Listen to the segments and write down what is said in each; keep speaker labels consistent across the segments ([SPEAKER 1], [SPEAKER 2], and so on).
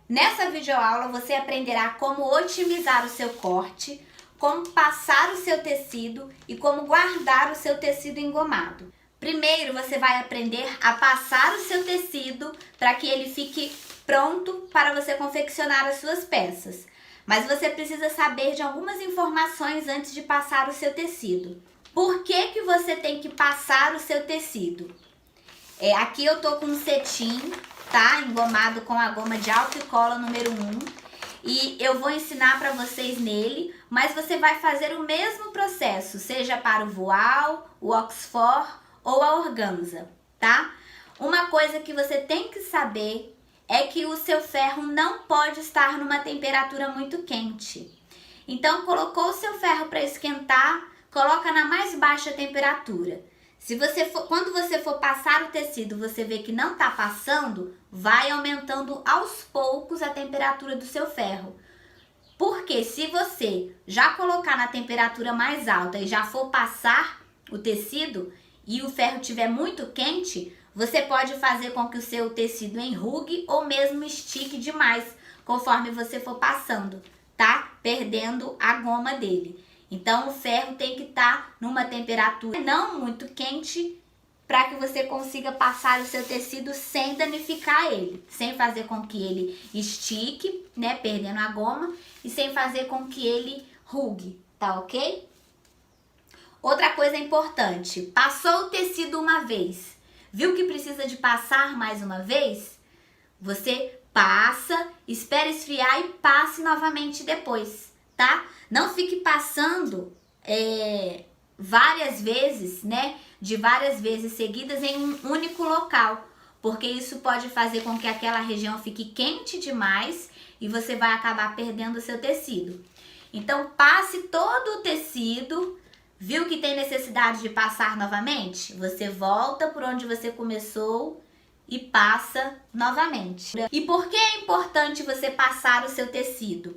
[SPEAKER 1] Nessa videoaula você aprenderá como otimizar o seu corte, como passar o seu tecido e como guardar o seu tecido engomado. Primeiro você vai aprender a passar o seu tecido para que ele fique pronto para você confeccionar as suas peças. Mas você precisa saber de algumas informações antes de passar o seu tecido. Por que você tem que passar o seu tecido? Aqui eu tô com um cetim, tá? Engomado com a goma de alta e cola número 1. E eu vou ensinar para vocês nele, mas você vai fazer o mesmo processo, seja para o voal, o oxford ou a organza, tá? Uma coisa que você tem que saber é que o seu ferro não pode estar numa temperatura muito quente. Então, colocou o seu ferro para esquentar, coloca na mais baixa temperatura. Quando você for passar o tecido, você vê que não está passando, vai aumentando aos poucos a temperatura do seu ferro. Porque se você já colocar na temperatura mais alta e já for passar o tecido e o ferro estiver muito quente, você pode fazer com que o seu tecido enrugue ou mesmo estique demais, conforme você for passando, tá? Perdendo a goma dele. Então o ferro tem que estar numa temperatura não muito quente para que você consiga passar o seu tecido sem danificar ele, sem fazer com que ele estique, né, perdendo a goma, e sem fazer com que ele rugue, tá ok? Outra coisa importante, passou o tecido uma vez, viu que precisa de passar mais uma vez? Você passa, espera esfriar e passe novamente depois, tá? Não fique passando várias vezes, né? De várias vezes seguidas em um único local, porque isso pode fazer com que aquela região fique quente demais e você vai acabar perdendo o seu tecido. Então, passe todo o tecido. Viu que tem necessidade de passar novamente? Você volta por onde você começou e passa novamente. E por que é importante você passar o seu tecido?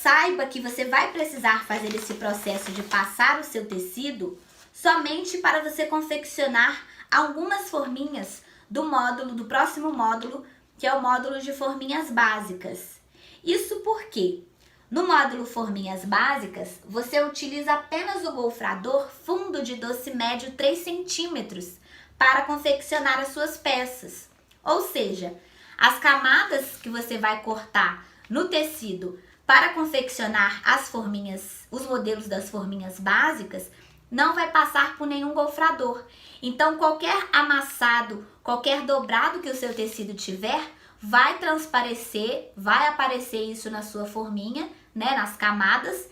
[SPEAKER 1] Saiba que você vai precisar fazer esse processo de passar o seu tecido somente para você confeccionar algumas forminhas do próximo módulo, que é o módulo de forminhas básicas. Isso porque no módulo forminhas básicas, você utiliza apenas o golfrador fundo de doce médio 3 centímetros para confeccionar as suas peças. Ou seja, as camadas que você vai cortar no tecido para confeccionar as forminhas, os modelos das forminhas básicas, não vai passar por nenhum golfrador. Então, qualquer amassado, qualquer dobrado que o seu tecido tiver, vai transparecer, vai aparecer isso na sua forminha, né, nas camadas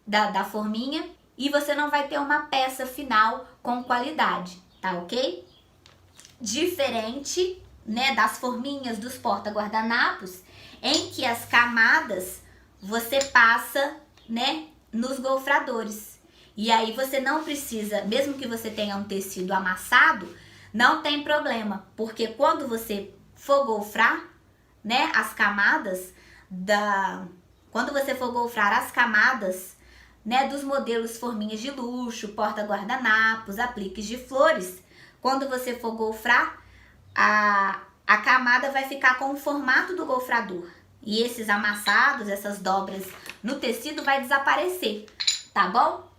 [SPEAKER 1] da forminha, e você não vai ter uma peça final com qualidade, tá ok? Diferente, né, das forminhas dos porta-guardanapos, em que as camadas você passa, né, nos golfradores. E aí você não precisa, mesmo que você tenha um tecido amassado, não tem problema, porque quando você for golfrar, né, as camadas quando você for golfrar as camadas, né, dos modelos forminhas de luxo, porta-guardanapos, apliques de flores, quando você for golfrar, a camada vai ficar com o formato do golfrador. E esses amassados, essas dobras no tecido vai desaparecer, tá bom?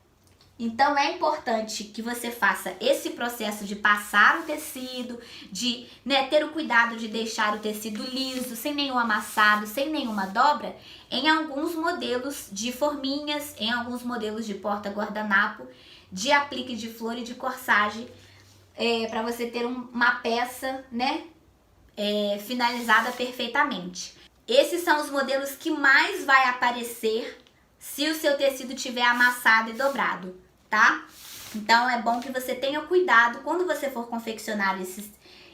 [SPEAKER 1] Então é importante que você faça esse processo de passar o tecido, de, né, ter o cuidado de deixar o tecido liso, sem nenhum amassado, sem nenhuma dobra, em alguns modelos de forminhas, em alguns modelos de porta-guardanapo, de aplique de flor e de corsagem, para você ter uma peça, né, finalizada perfeitamente. Esses são os modelos que mais vai aparecer se o seu tecido tiver amassado e dobrado, tá? Então é bom que você tenha cuidado quando você for confeccionar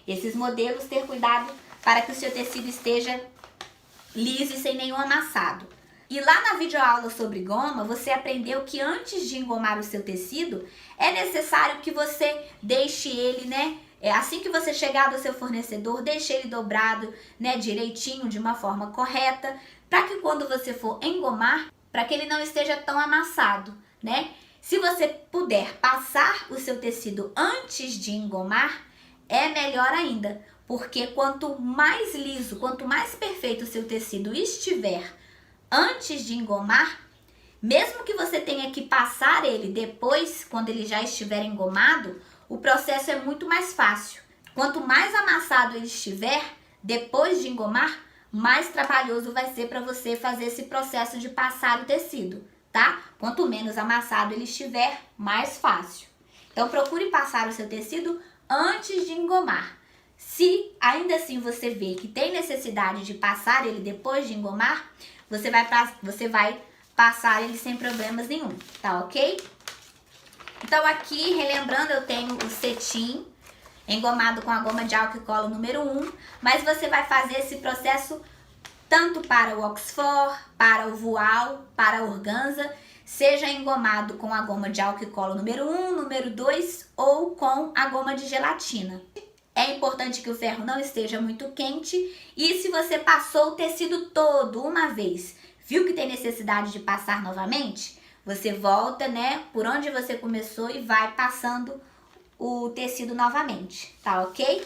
[SPEAKER 1] esses modelos, ter cuidado para que o seu tecido esteja liso e sem nenhum amassado. E lá na videoaula sobre goma, você aprendeu que antes de engomar o seu tecido, é necessário que você deixe ele, né, assim que você chegar do seu fornecedor, deixe ele dobrado, né, direitinho, de uma forma correta, para que quando você for engomar, para que ele não esteja tão amassado, né? Se você puder passar o seu tecido antes de engomar, é melhor ainda, porque quanto mais liso, quanto mais perfeito o seu tecido estiver antes de engomar, mesmo que você tenha que passar ele depois, quando ele já estiver engomado, o processo é muito mais fácil. Quanto mais amassado ele estiver, depois de engomar, mais trabalhoso vai ser para você fazer esse processo de passar o tecido, tá? Quanto menos amassado ele estiver, mais fácil. Então, procure passar o seu tecido antes de engomar. Se ainda assim você vê que tem necessidade de passar ele depois de engomar, você vai passar ele sem problemas nenhum, tá ok? Então aqui, relembrando, eu tenho o cetim engomado com a goma de álcool e cola número 1, mas você vai fazer esse processo tanto para o Oxford, para o voal, para a organza, seja engomado com a goma de álcool e cola número 1, número 2 ou com a goma de gelatina. É importante que o ferro não esteja muito quente e se você passou o tecido todo uma vez, viu que tem necessidade de passar novamente, você volta, né, por onde você começou e vai passando o tecido novamente, tá ok?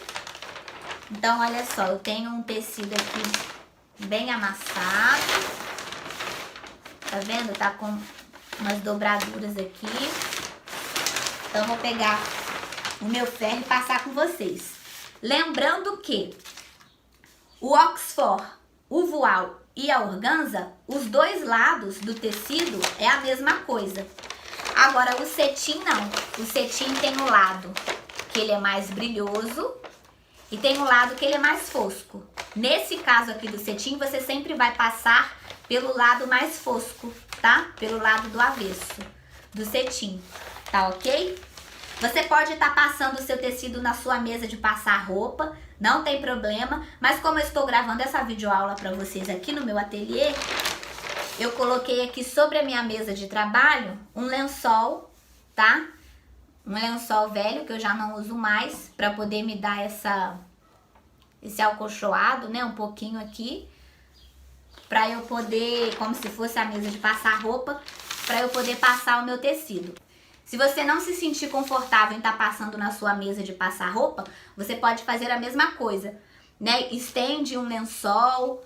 [SPEAKER 1] Então, olha só, eu tenho um tecido aqui bem amassado, tá vendo? Tá com umas dobraduras aqui. Então, eu vou pegar o meu ferro e passar com vocês. Lembrando que o Oxford, o voal e a organza, os dois lados do tecido é a mesma coisa. Agora, o cetim não. O cetim tem um lado que ele é mais brilhoso e tem um lado que ele é mais fosco. Nesse caso aqui do cetim, você sempre vai passar pelo lado mais fosco, tá? Pelo lado do avesso do cetim, tá ok? Você pode estar passando o seu tecido na sua mesa de passar roupa, não tem problema, mas como eu estou gravando essa videoaula para vocês aqui no meu ateliê, eu coloquei aqui sobre a minha mesa de trabalho um lençol, tá? Um lençol velho que eu já não uso mais, para poder me dar esse acolchoado, né? Um pouquinho aqui, para eu poder, como se fosse a mesa de passar roupa, para eu poder passar o meu tecido. Se você não se sentir confortável em estar passando na sua mesa de passar roupa, você pode fazer a mesma coisa, né? Estende um lençol,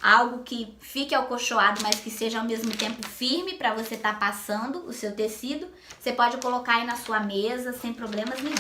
[SPEAKER 1] algo que fique acolchoado, mas que seja ao mesmo tempo firme para você estar passando o seu tecido. Você pode colocar aí na sua mesa sem problemas nenhum.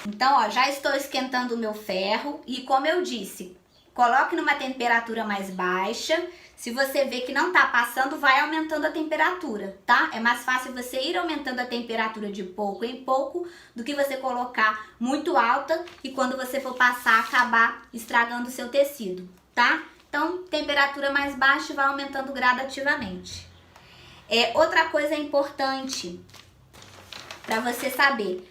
[SPEAKER 1] Então, ó, já estou esquentando o meu ferro e como eu disse, coloque numa temperatura mais baixa. Se você vê que não tá passando, vai aumentando a temperatura, tá? É mais fácil você ir aumentando a temperatura de pouco em pouco do que você colocar muito alta e quando você for passar, acabar estragando o seu tecido, tá? Então, temperatura mais baixa e vai aumentando gradativamente. Outra coisa importante para você saber.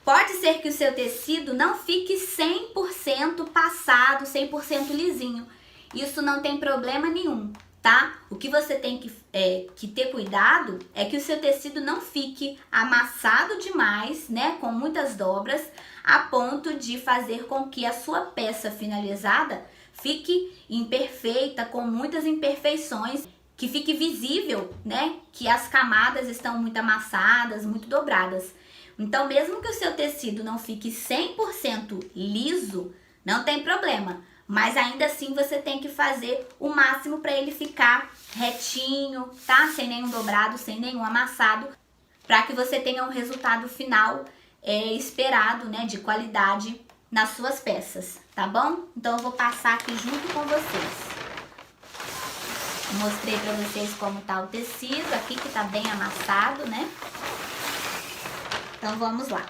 [SPEAKER 1] Pode ser que o seu tecido não fique 100% passado, 100% lisinho. Isso não tem problema nenhum, tá? O que você tem que ter cuidado é que o seu tecido não fique amassado demais, né? Com muitas dobras, a ponto de fazer com que a sua peça finalizada fique imperfeita, com muitas imperfeições, que fique visível, né? Que as camadas estão muito amassadas, muito dobradas. Então, mesmo que o seu tecido não fique 100% liso, não tem problema. Mas ainda assim você tem que fazer o máximo para ele ficar retinho, tá? Sem nenhum dobrado, sem nenhum amassado, para que você tenha um resultado final esperado, né? De qualidade nas suas peças, tá bom? Então eu vou passar aqui junto com vocês. Mostrei para vocês como tá o tecido aqui, que tá bem amassado, né? Então vamos lá.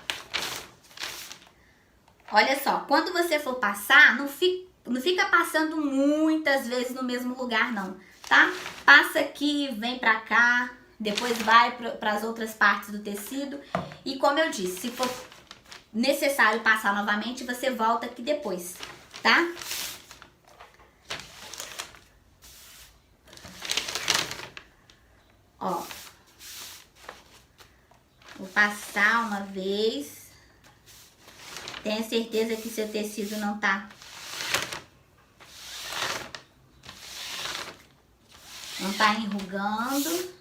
[SPEAKER 1] Olha só, quando você for passar, não fica passando muitas vezes no mesmo lugar não, tá? Passa aqui, vem pra cá, depois vai para as outras partes do tecido. E como eu disse, se for necessário passar novamente, você volta aqui depois, tá? Ó. Vou passar uma vez. Tenha certeza que seu tecido não tá enrugando.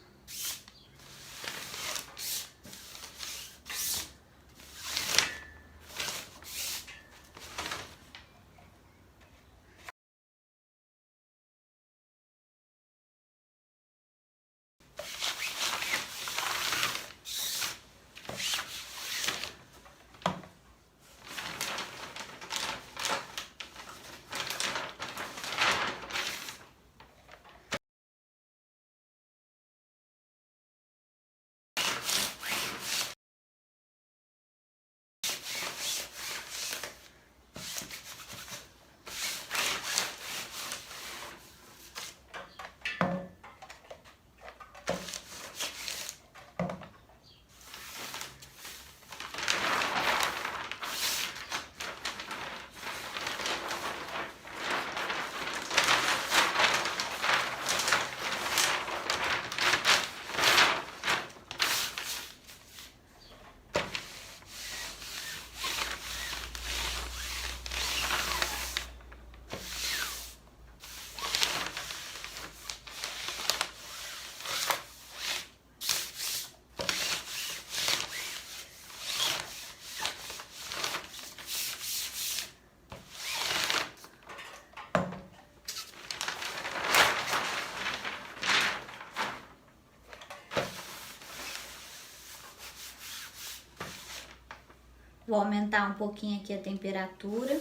[SPEAKER 1] Vou aumentar um pouquinho aqui a temperatura.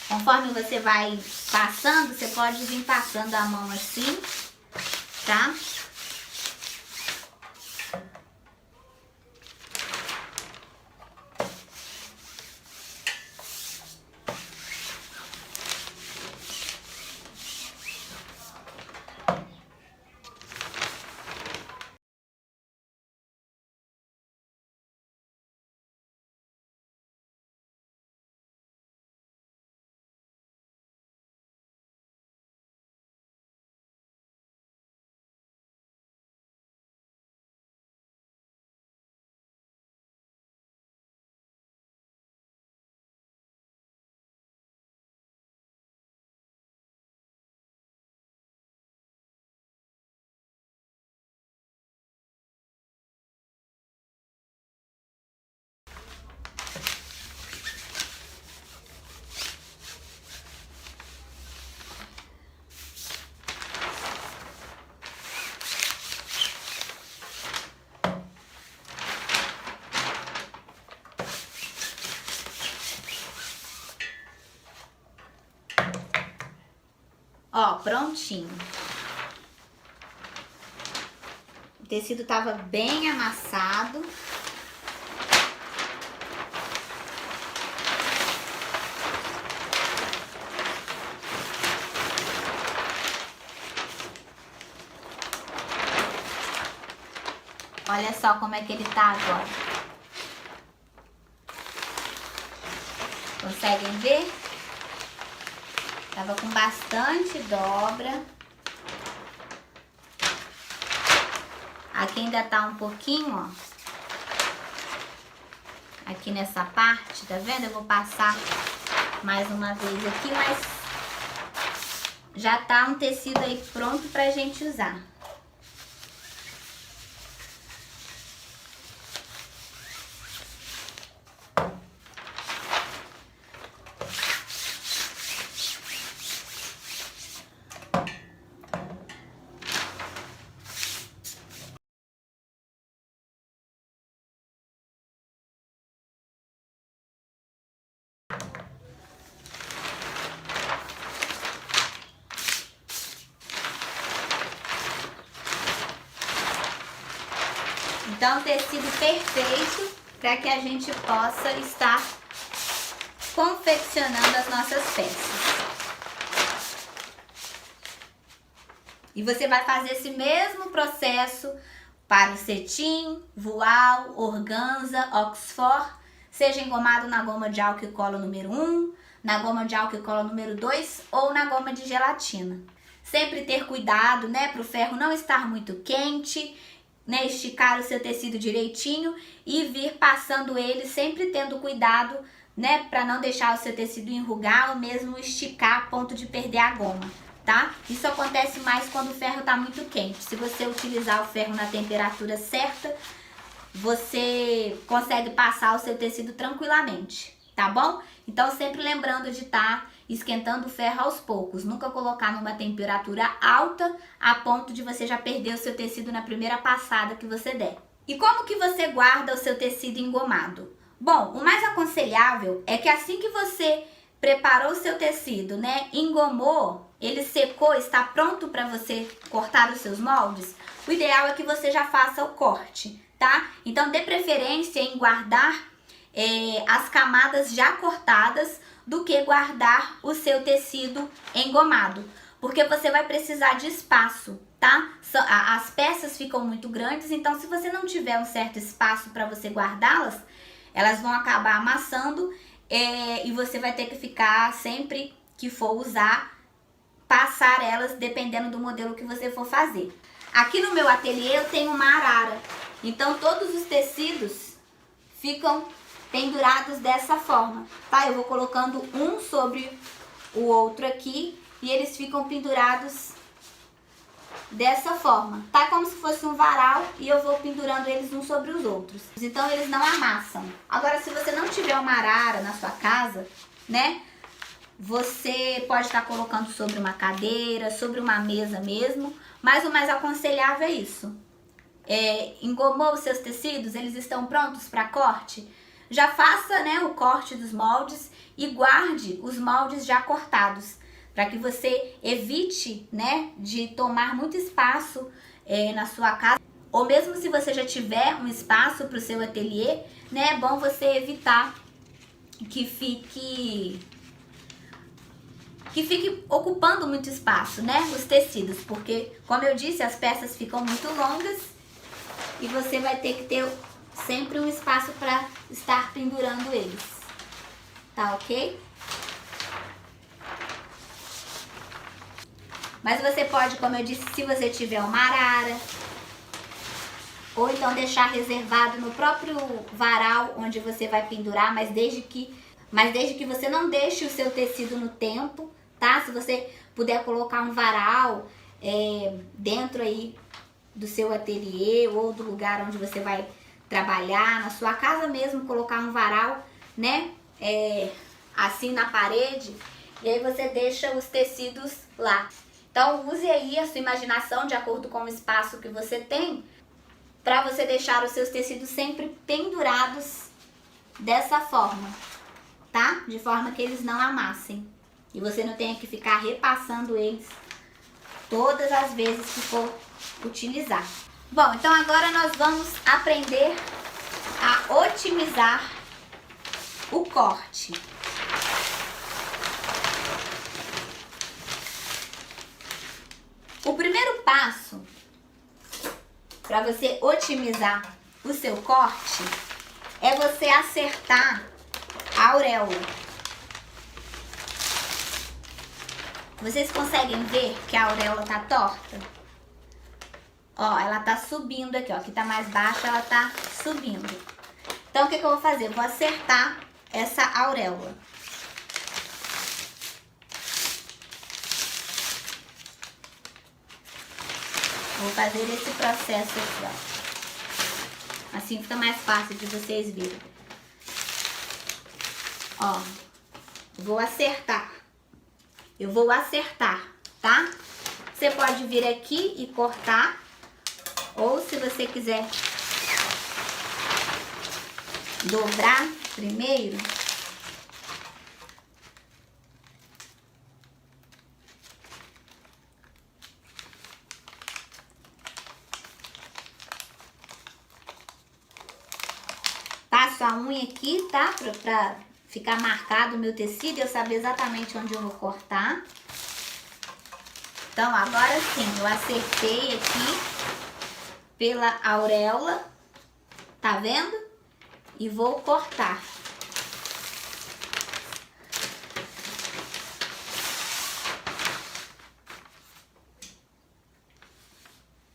[SPEAKER 1] Conforme você vai passando, você pode vir passando a mão assim, tá? Ó, prontinho. O tecido tava bem amassado. Olha só como é que ele tá agora. Conseguem ver? Tava com bastante dobra. Aqui ainda tá um pouquinho, ó. Aqui nessa parte, tá vendo? Eu vou passar mais uma vez aqui, mas já tá um tecido aí pronto pra gente usar. Então, tecido perfeito para que a gente possa estar confeccionando as nossas peças. E você vai fazer esse mesmo processo para o cetim, voal, organza, oxford, seja engomado na goma de álcool e cola número 1, na goma de álcool e cola número 2 ou na goma de gelatina. Sempre ter cuidado, né, para o ferro não estar muito quente, né, esticar o seu tecido direitinho e vir passando ele, sempre tendo cuidado, né, para não deixar o seu tecido enrugar ou mesmo esticar a ponto de perder a goma, tá? Isso acontece mais quando o ferro tá muito quente. Se você utilizar o ferro na temperatura certa, você consegue passar o seu tecido tranquilamente, tá bom? Então sempre lembrando de estar esquentando o ferro aos poucos, nunca colocar numa temperatura alta a ponto de você já perder o seu tecido na primeira passada que você der. E como que você guarda o seu tecido engomado? Bom, o mais aconselhável é que assim que você preparou o seu tecido, né, engomou, ele secou, está pronto para você cortar os seus moldes, o ideal é que você já faça o corte, tá? Então dê preferência em guardar as camadas já cortadas do que guardar o seu tecido engomado, porque você vai precisar de espaço, tá? As peças ficam muito grandes, então se você não tiver um certo espaço para você guardá-las, elas vão acabar amassando e você vai ter que ficar, sempre que for usar, passar elas dependendo do modelo que você for fazer. Aqui no meu ateliê eu tenho uma arara, então todos os tecidos ficam pendurados dessa forma, tá? Eu vou colocando um sobre o outro aqui e eles ficam pendurados dessa forma, tá? Como se fosse um varal e eu vou pendurando eles uns sobre os outros. Então eles não amassam. Agora, se você não tiver uma arara na sua casa, né? Você pode estar colocando sobre uma cadeira, sobre uma mesa mesmo, mas o mais aconselhável é isso. Engomou os seus tecidos, eles estão prontos para corte? Já faça, né, o corte dos moldes e guarde os moldes já cortados, para que você evite, né, de tomar muito espaço na sua casa. Ou mesmo se você já tiver um espaço para o seu ateliê, né, é bom você evitar que fique ocupando muito espaço, né, os tecidos, porque, como eu disse, as peças ficam muito longas e você vai ter que ter sempre um espaço para estar pendurando eles, tá ok? Mas você pode, como eu disse, se você tiver uma arara, ou então deixar reservado no próprio varal onde você vai pendurar, mas desde que você não deixe o seu tecido no tempo, tá? Se você puder colocar um varal dentro aí do seu ateliê ou do lugar onde você vai trabalhar, na sua casa mesmo, colocar um varal, né? Assim na parede, e aí você deixa os tecidos lá. Então use aí a sua imaginação de acordo com o espaço que você tem, para você deixar os seus tecidos sempre pendurados dessa forma, tá? De forma que eles não amassem. E você não tenha que ficar repassando eles todas as vezes que for utilizar. Bom, então agora nós vamos aprender a otimizar o corte. O primeiro passo para você otimizar o seu corte é você acertar a auréola. Vocês conseguem ver que a auréola tá torta? Ó, ela tá subindo aqui, ó. Aqui tá mais baixa, ela tá subindo. Então, o que eu vou fazer? Eu vou acertar essa auréola. Vou fazer esse processo aqui, ó. Assim fica mais fácil de vocês verem. Ó, vou acertar. Eu vou acertar, tá? Você pode vir aqui e cortar. Ou se você quiser dobrar primeiro, passo a unha aqui, tá? Pra ficar marcado o meu tecido e eu saber exatamente onde eu vou cortar. Então, agora sim, eu acertei aqui pela auréola, tá vendo? E vou cortar.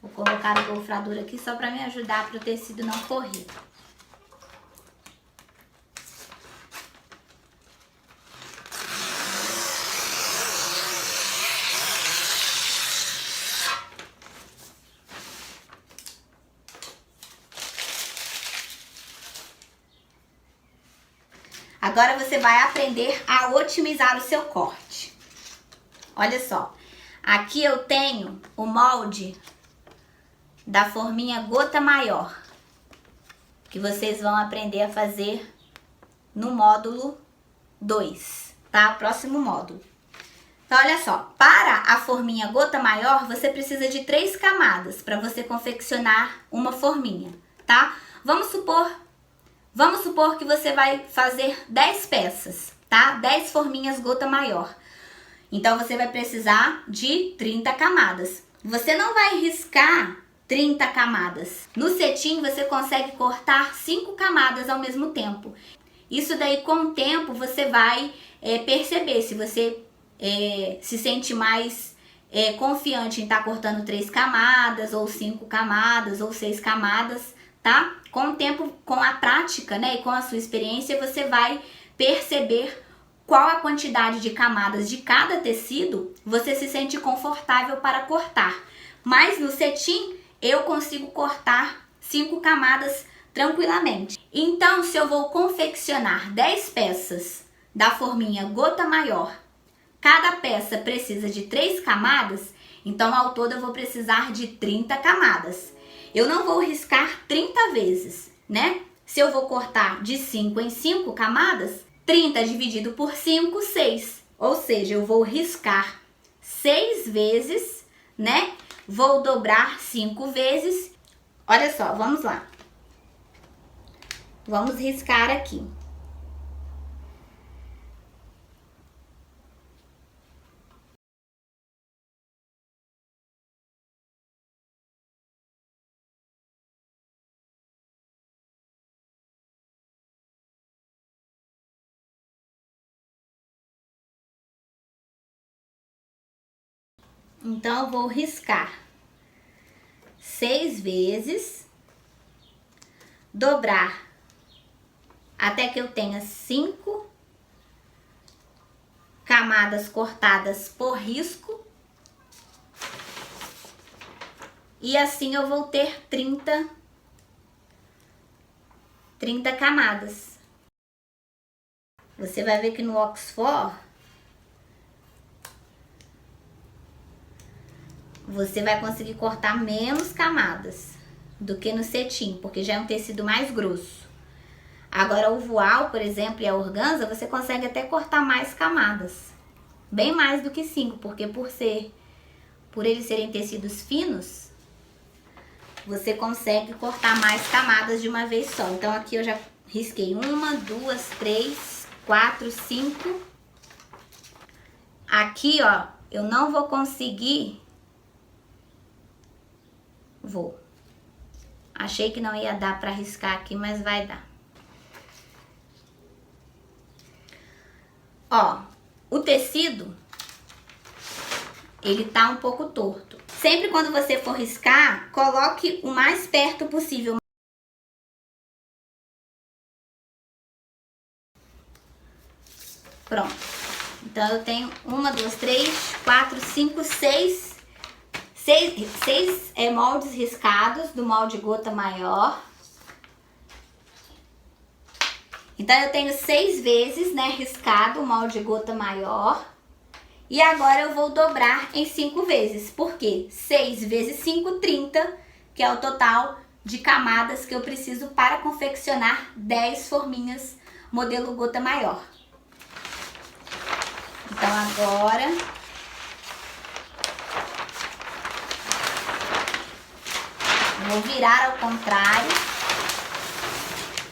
[SPEAKER 1] Vou colocar o golfrador aqui só para me ajudar para o tecido não correr. Agora você vai aprender a otimizar o seu corte. Olha só, aqui eu tenho o molde da forminha gota maior, que vocês vão aprender a fazer no módulo 2, tá? Próximo módulo. Então, olha só, para a forminha gota maior, você precisa de 3 camadas para você confeccionar uma forminha, tá? Vamos supor que você vai fazer 10 peças, tá? 10 forminhas gota maior. Então, você vai precisar de 30 camadas. Você não vai riscar 30 camadas. No cetim, você consegue cortar 5 camadas ao mesmo tempo. Isso daí, com o tempo, você vai perceber se você se sente mais confiante em estar cortando 3 camadas, ou 5 camadas, ou 6 camadas, tá? Com o tempo, com a prática, né, e com a sua experiência, você vai perceber qual a quantidade de camadas de cada tecido você se sente confortável para cortar. Mas no cetim, eu consigo cortar 5 camadas tranquilamente. Então, se eu vou confeccionar 10 peças da forminha gota maior, cada peça precisa de 3 camadas, então ao todo eu vou precisar de 30 camadas. Eu não vou riscar 30 vezes, né? Se eu vou cortar de 5 em 5 camadas, 30 dividido por 5, 6. Ou seja, eu vou riscar 6 vezes, né? Vou dobrar 5 vezes. Olha só, vamos lá. Vamos riscar aqui. Então, eu vou riscar 6 vezes, dobrar até que eu tenha 5 camadas cortadas por risco. E assim eu vou ter 30 camadas. Você vai ver que no Oxford você vai conseguir cortar menos camadas do que no cetim, porque já é um tecido mais grosso. Agora o voal, por exemplo, e a organza, você consegue até cortar mais camadas. Bem mais do que 5, porque por eles serem tecidos finos, você consegue cortar mais camadas de uma vez só. Então aqui eu já risquei 1, 2, 3, 4, 5. Aqui, ó, eu não vou conseguir. Vou. Achei que não ia dar pra riscar aqui, mas vai dar. Ó, o tecido, ele tá um pouco torto. Sempre quando você for riscar, coloque o mais perto possível. Pronto. Então, eu tenho 1, 2, 3, 4, 5, 6 moldes riscados do molde gota maior. Então, eu tenho 6 vezes, né, riscado o molde gota maior. E agora eu vou dobrar em 5 vezes. Por quê? 6 vezes 5, 30, que é o total de camadas que eu preciso para confeccionar 10 forminhas modelo gota maior. Então, agora vou virar ao contrário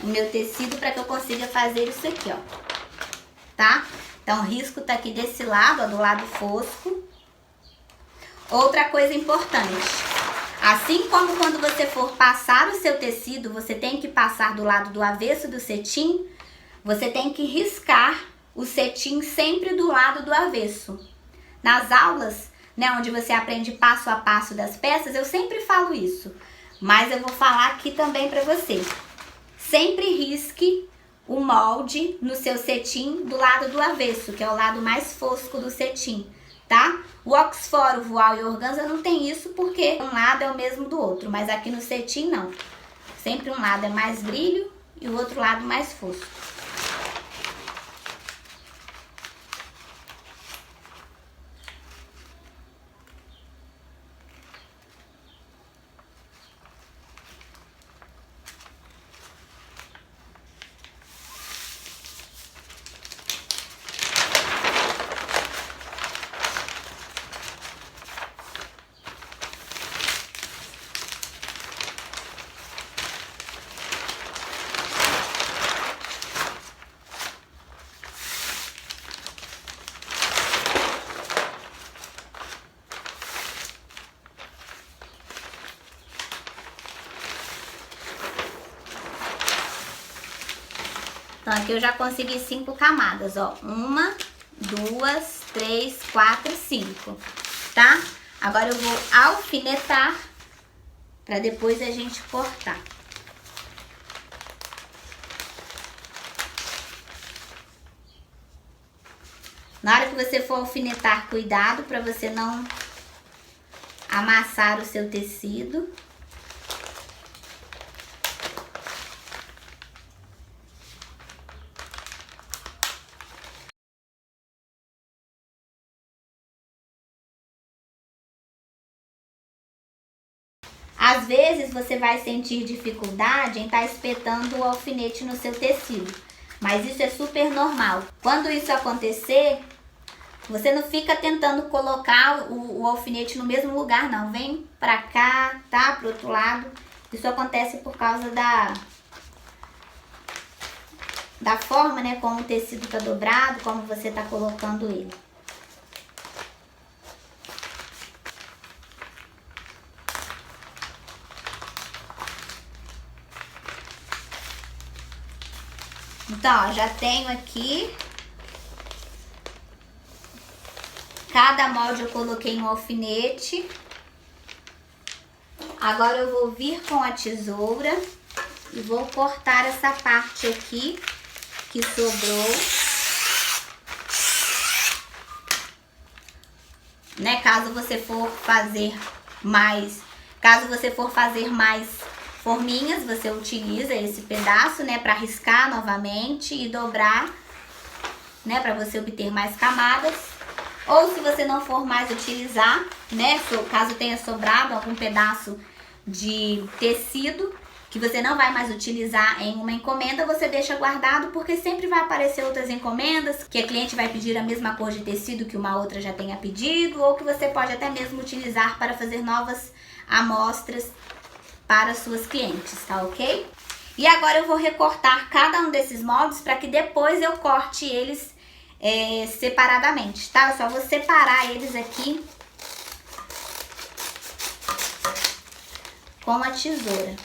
[SPEAKER 1] o meu tecido para que eu consiga fazer isso aqui, ó, tá? Então, o risco tá aqui desse lado, ó, do lado fosco. Outra coisa importante, assim como quando você for passar o seu tecido, você tem que passar do lado do avesso do cetim, você tem que riscar o cetim sempre do lado do avesso. Nas aulas, né, onde você aprende passo a passo das peças, eu sempre falo isso, mas eu vou falar aqui também para você. Sempre risque o molde no seu cetim do lado do avesso, que é o lado mais fosco do cetim, tá? O Oxford, o voal e a organza não tem isso porque um lado é o mesmo do outro, mas aqui no cetim não. Sempre um lado é mais brilho e o outro lado mais fosco. Então, aqui eu já consegui 5 camadas, ó. 1, 2, 3, 4, 5. tá? Agora eu vou alfinetar para depois a gente cortar. Na hora que você for alfinetar, cuidado para você não amassar o seu tecido. Às vezes você vai sentir dificuldade em estar espetando o alfinete no seu tecido, mas isso é super normal. Quando isso acontecer, você não fica tentando colocar o alfinete no mesmo lugar, não. Vem pra cá, tá? Pro outro lado. Isso acontece por causa da forma, né? Como o tecido tá dobrado, como você tá colocando ele. Então, ó, já tenho aqui. Cada molde eu coloquei um alfinete. Agora eu vou vir com a tesoura e vou cortar essa parte aqui que sobrou. Né? Caso você for fazer mais forminhas, você utiliza esse pedaço, né, para riscar novamente e dobrar, né, para você obter mais camadas. Ou se você não for mais utilizar, né, caso tenha sobrado algum pedaço de tecido que você não vai mais utilizar em uma encomenda, você deixa guardado, porque sempre vai aparecer outras encomendas que a cliente vai pedir a mesma cor de tecido que uma outra já tenha pedido, ou que você pode até mesmo utilizar para fazer novas amostras para suas clientes, tá ok? E agora eu vou recortar cada um desses moldes para que depois eu corte eles separadamente, tá? Eu só vou separar eles aqui com a tesoura.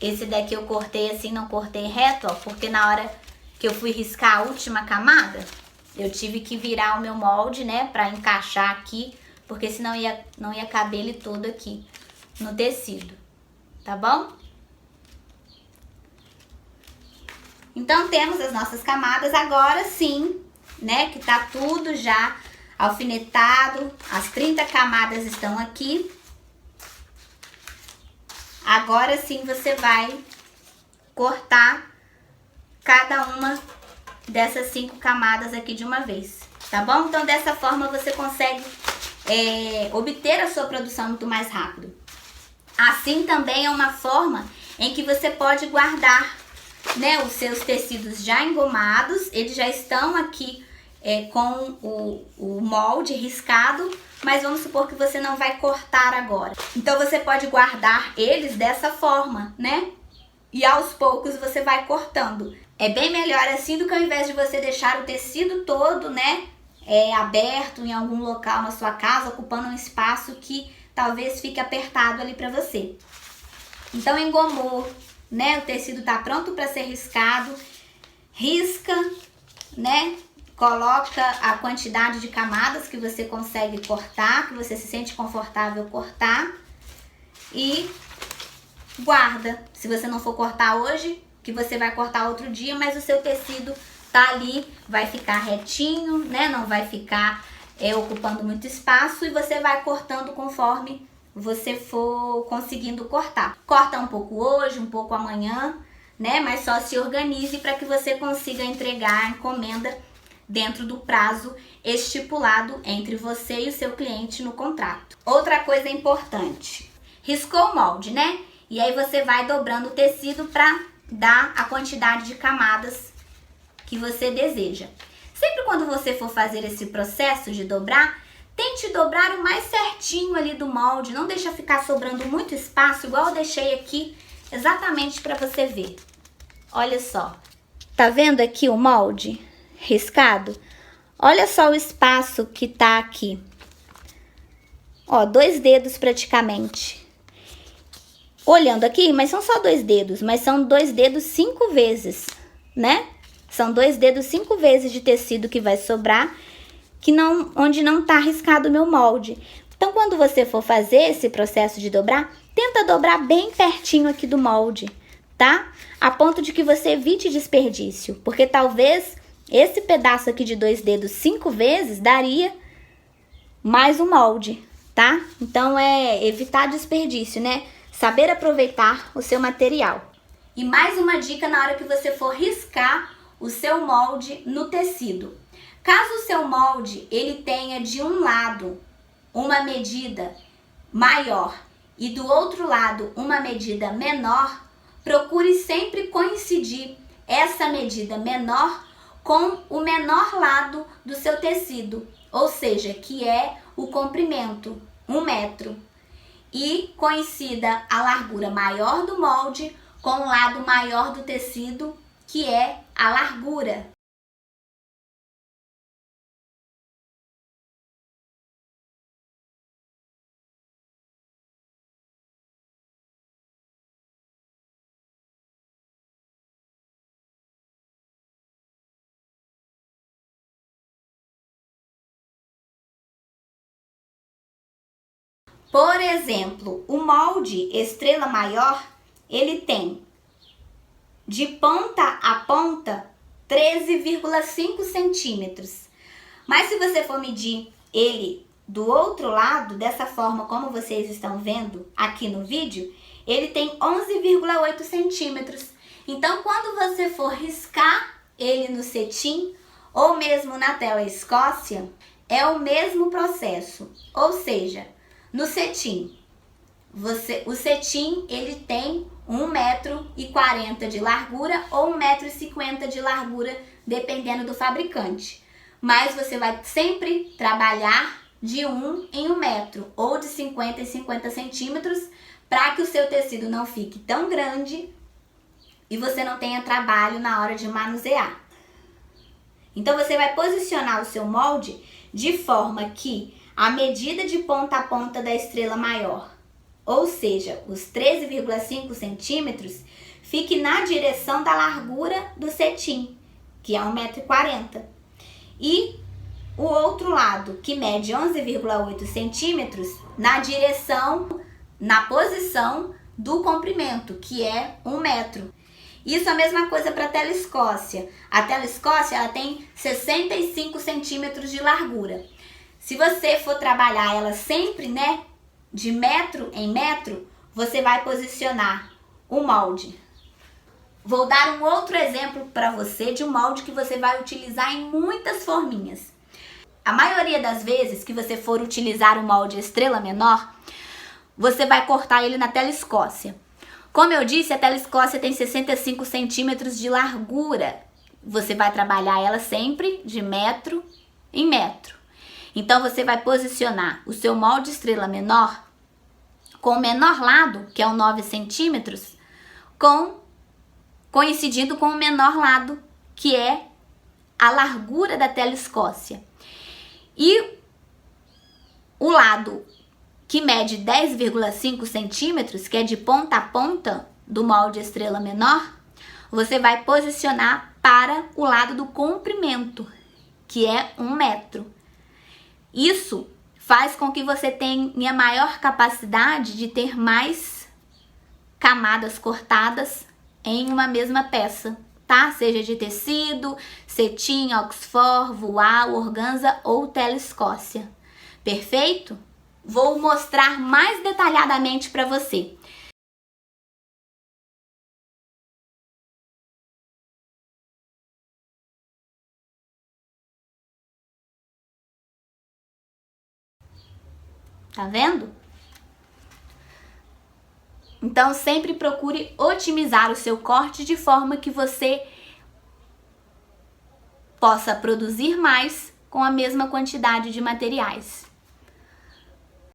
[SPEAKER 1] Esse daqui eu cortei assim, não cortei reto, ó, porque na hora que eu fui riscar a última camada, eu tive que virar o meu molde, né, pra encaixar aqui, porque senão não ia caber ele todo aqui no tecido, tá bom? Então temos as nossas camadas, agora sim, né, que tá tudo já alfinetado, as 30 camadas estão aqui. Agora sim você vai cortar cada uma dessas 5 camadas aqui de uma vez, tá bom? Então dessa forma você consegue obter a sua produção muito mais rápido. Assim também é uma forma em que você pode guardar, né, os seus tecidos já engomados, eles já estão aqui com o molde riscado, mas vamos supor que você não vai cortar agora. Então você pode guardar eles dessa forma, né? E aos poucos você vai cortando. É bem melhor assim do que ao invés de você deixar o tecido todo, né, aberto em algum local na sua casa, ocupando um espaço que talvez fique apertado ali pra você. Então engomou, né? O tecido tá pronto para ser riscado. Risca, né? Coloca a quantidade de camadas que você consegue cortar, que você se sente confortável cortar. E guarda. Se você não for cortar hoje, que você vai cortar outro dia, mas o seu tecido tá ali, vai ficar retinho, né? Não vai ficar ocupando muito espaço, e você vai cortando conforme você for conseguindo cortar. Corta um pouco hoje, um pouco amanhã, né? Mas só se organize para que você consiga entregar a encomenda dentro do prazo estipulado entre você e o seu cliente no contrato. Outra coisa importante, riscou o molde, né? E aí você vai dobrando o tecido para dar a quantidade de camadas que você deseja. Sempre quando você for fazer esse processo de dobrar, tente dobrar o mais certinho ali do molde, não deixa ficar sobrando muito espaço, igual eu deixei aqui, exatamente para você ver. Olha só, tá vendo aqui o molde riscado? Olha só o espaço que tá aqui. Ó, 2 dedos praticamente. Olhando aqui, mas são só 2 dedos, mas são 2 dedos 5 vezes, né? São 2 dedos 5 vezes de tecido que vai sobrar, onde não tá riscado o meu molde. Então, quando você for fazer esse processo de dobrar, tenta dobrar bem pertinho aqui do molde, tá? A ponto de que você evite desperdício, porque talvez esse pedaço aqui de 2 dedos 5 vezes daria mais um molde, tá? Então, é evitar desperdício, né? Saber aproveitar o seu material. E mais uma dica na hora que você for riscar o seu molde no tecido. Caso o seu molde ele tenha de um lado uma medida maior e do outro lado uma medida menor, procure sempre coincidir essa medida menor com o menor lado do seu tecido, ou seja, que é o comprimento, 1 metro. E coincida a largura maior do molde com o lado maior do tecido, que é a largura. Por exemplo, o molde estrela maior, ele tem de ponta a ponta 13,5 centímetros. Mas se você for medir ele do outro lado, dessa forma como vocês estão vendo aqui no vídeo, ele tem 11,8 centímetros. Então, quando você for riscar ele no cetim ou mesmo na tela Escócia, é o mesmo processo. Ou seja, no cetim, o cetim ele tem 1,40 m de largura ou 1,50 m de largura, dependendo do fabricante. Mas você vai sempre trabalhar de 1 em 1 metro ou de 50 em 50 centímetros para que o seu tecido não fique tão grande e você não tenha trabalho na hora de manusear. Então você vai posicionar o seu molde de forma que a medida de ponta a ponta da estrela maior, ou seja, os 13,5 centímetros, fique na direção da largura do cetim, que é 1,40 m. E o outro lado, que mede 11,8 centímetros, na posição do comprimento, que é 1 metro. Isso é a mesma coisa para a tela Escócia. A tela Escócia ela tem 65 centímetros de largura. Se você for trabalhar ela sempre, né, de metro em metro, você vai posicionar o molde. Vou dar um outro exemplo para você de um molde que você vai utilizar em muitas forminhas. A maioria das vezes que você for utilizar o molde estrela menor, você vai cortar ele na tela Escócia. Como eu disse, a tela Escócia tem 65 centímetros de largura. Você vai trabalhar ela sempre de metro em metro. Então, você vai posicionar o seu molde estrela menor com o menor lado, que é o 9 centímetros, coincidindo com o menor lado, que é a largura da tela Escócia. E o lado que mede 10,5 centímetros, que é de ponta a ponta do molde estrela menor, você vai posicionar para o lado do comprimento, que é 1 metro. Isso faz com que você tenha maior capacidade de ter mais camadas cortadas em uma mesma peça, tá? Seja de tecido, cetim, oxford, voile, organza ou tela Escócia. Perfeito? Vou mostrar mais detalhadamente para você. Tá vendo? Então, sempre procure otimizar o seu corte de forma que você possa produzir mais com a mesma quantidade de materiais.